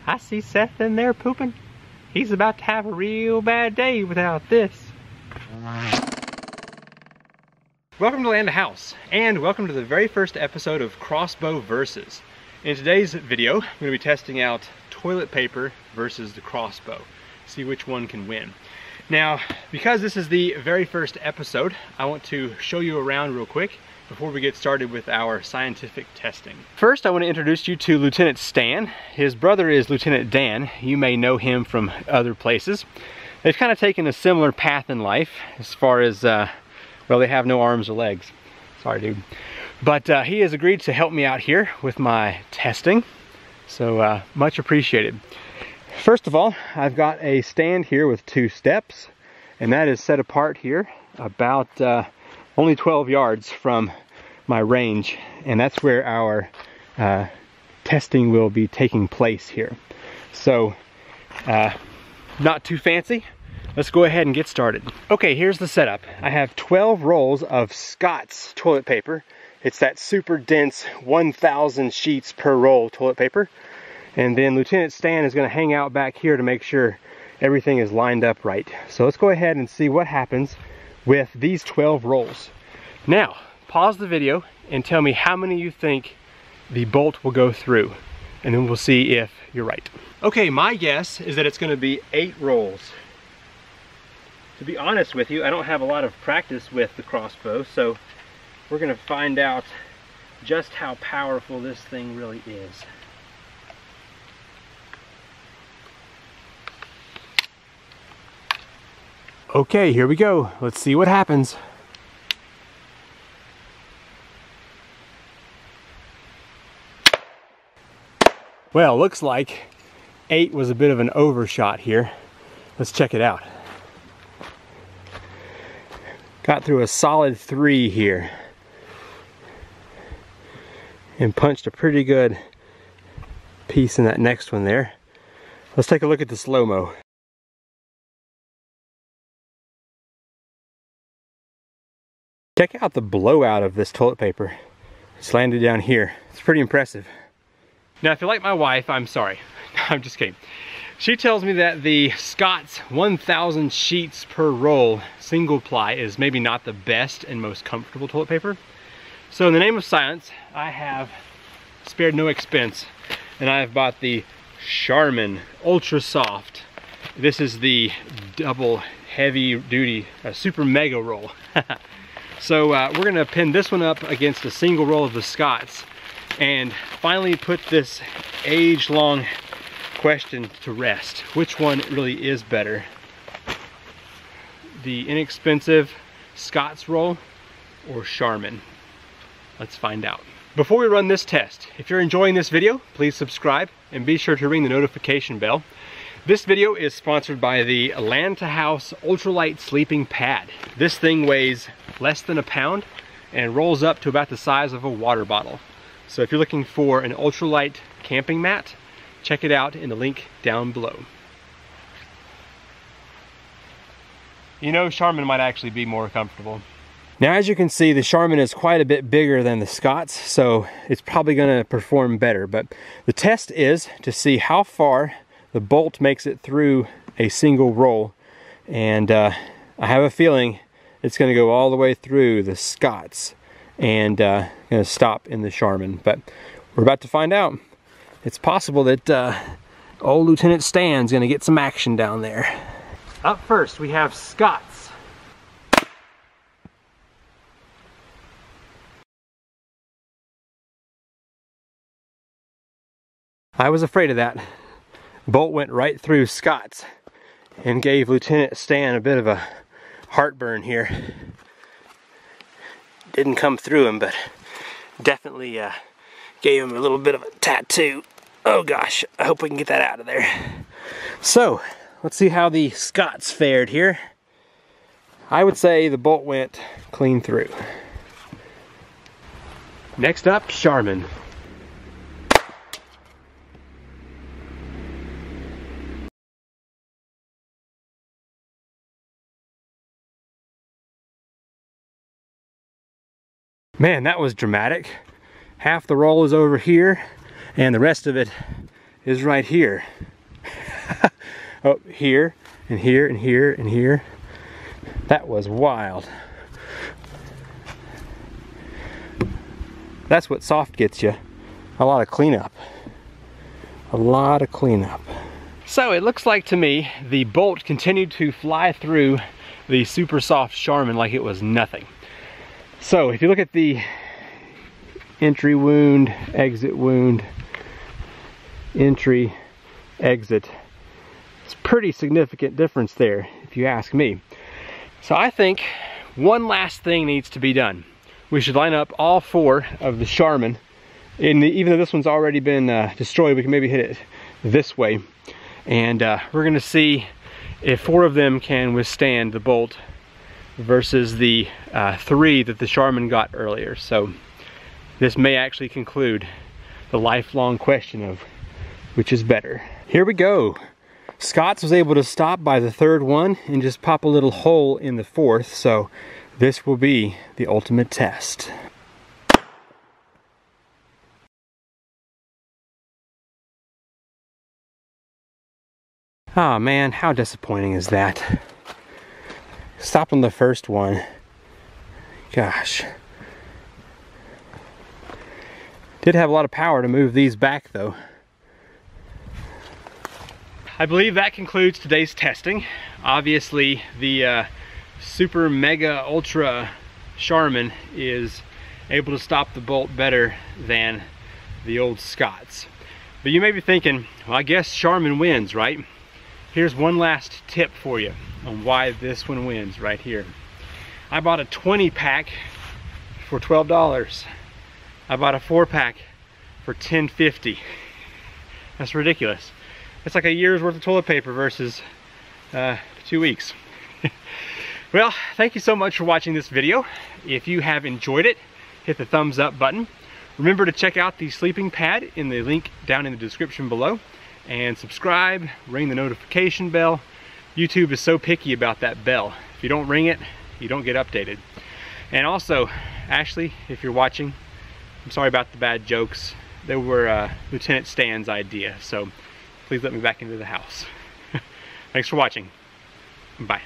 I see Seth in there pooping. He's about to have a real bad day without this. Welcome to Land House, and welcome to the very first episode of Crossbow Versus. In today's video, I'm going to be testing out toilet paper versus the crossbow. See which one can win. Now, because this is the very first episode, I want to show you around real quick before we get started with our scientific testing. First, I want to introduce you to Lieutenant Stan. His brother is Lieutenant Dan. You may know him from other places. They've kind of taken a similar path in life as far as, well, they have no arms or legs. Sorry, dude. But he has agreed to help me out here with my testing. So much appreciated. First of all, I've got a stand here with 2 steps, and that is set apart here about only 12 yards from my range, and that's where our testing will be taking place here. So, not too fancy. Let's go ahead and get started. Okay, here's the setup. I have 12 rolls of Scott's toilet paper. It's that super dense 1,000 sheets per roll toilet paper. And then Lieutenant Stan is going to hang out back here to make sure everything is lined up right. So let's go ahead and see what happens with these 12 rolls. Now, pause the video and tell me how many you think the bolt will go through, and then we'll see if you're right. Okay, my guess is that it's going to be 8 rolls. To be honest with you, I don't have a lot of practice with the crossbow, so we're going to find out just how powerful this thing really is. Okay, here we go. Let's see what happens. Well, looks like 8 was a bit of an overshot here. Let's check it out. Got through a solid 3 here. And punched a pretty good piece in that next one there. Let's take a look at the slow-mo. Check out the blowout of this toilet paper. It's landed down here. It's pretty impressive. Now, if you're like my wife, I'm sorry. I'm just kidding. She tells me that the Scott's 1,000 sheets per roll single ply is maybe not the best and most comfortable toilet paper. So in the name of science, I have spared no expense, and I have bought the Charmin Ultra Soft. This is the double heavy duty super mega roll. So we're gonna pin this one up against a single roll of the Scott's and finally put this age-long question to rest. Which one really is better? The inexpensive Scott's roll or Charmin? Let's find out. Before we run this test, if you're enjoying this video, please subscribe and be sure to ring the notification bell. This video is sponsored by the Land House Ultralight Sleeping Pad. This thing weighs less than a pound and rolls up to about the size of a water bottle. So if you're looking for an ultralight camping mat, check it out in the link down below. You know, Charmin might actually be more comfortable. Now, as you can see, the Charmin is quite a bit bigger than the Scott's, so it's probably going to perform better. But the test is to see how far the bolt makes it through a single roll, and I have a feeling it's going to go all the way through the Scott's and going to stop in the Charmin. But we're about to find out. It's possible that old Lieutenant Stan's going to get some action down there. Up first, we have Scott's. I was afraid of that. Bolt went right through Scott's and gave Lieutenant Stan a bit of a heartburn here. Didn't come through him, but definitely gave him a little bit of a tattoo. Oh gosh, I hope we can get that out of there. So, let's see how the Scott's fared here. I would say the bolt went clean through. Next up, Charmin. Man, that was dramatic. Half the roll is over here, and the rest of it is right here. Oh, here, and here, and here, and here. That was wild. That's what soft gets you. A lot of cleanup. A lot of cleanup. So it looks like to me the bolt continued to fly through the super soft Charmin like it was nothing. So if you look at the entry wound, exit wound, entry, exit, it's a pretty significant difference there if you ask me. So I think one last thing needs to be done. We should line up all 4 of the Charmin. Even though this one's already been destroyed, we can maybe hit it this way. And we're gonna see if 4 of them can withstand the bolt versus the 3 that the Charmin got earlier. So this may actually conclude the lifelong question of which is better. Here we go. Scott's was able to stop by the 3rd one and just pop a little hole in the 4th. So this will be the ultimate test. Oh man, how disappointing is that? Stop on the first one. Gosh. Did have a lot of power to move these back though. I believe that concludes today's testing. Obviously the super mega ultra Charmin is able to stop the bolt better than the old Scott's. But you may be thinking, well, I guess Charmin wins, right? Here's one last tip for you on why this one wins right here. I bought a 20 pack for $12. I bought a 4-pack for $10.50. That's ridiculous. It's like a year's worth of toilet paper versus 2 weeks. Well, thank you so much for watching this video. If you have enjoyed it, hit the thumbs up button. Remember to check out the sleeping pad in the link down in the description below. And subscribe, ring the notification bell. YouTube is so picky about that bell. If you don't ring it, you don't get updated. And also, Ashley, if you're watching, I'm sorry about the bad jokes. They were Lieutenant Stan's idea, so please let me back into the house. Thanks for watching. Bye.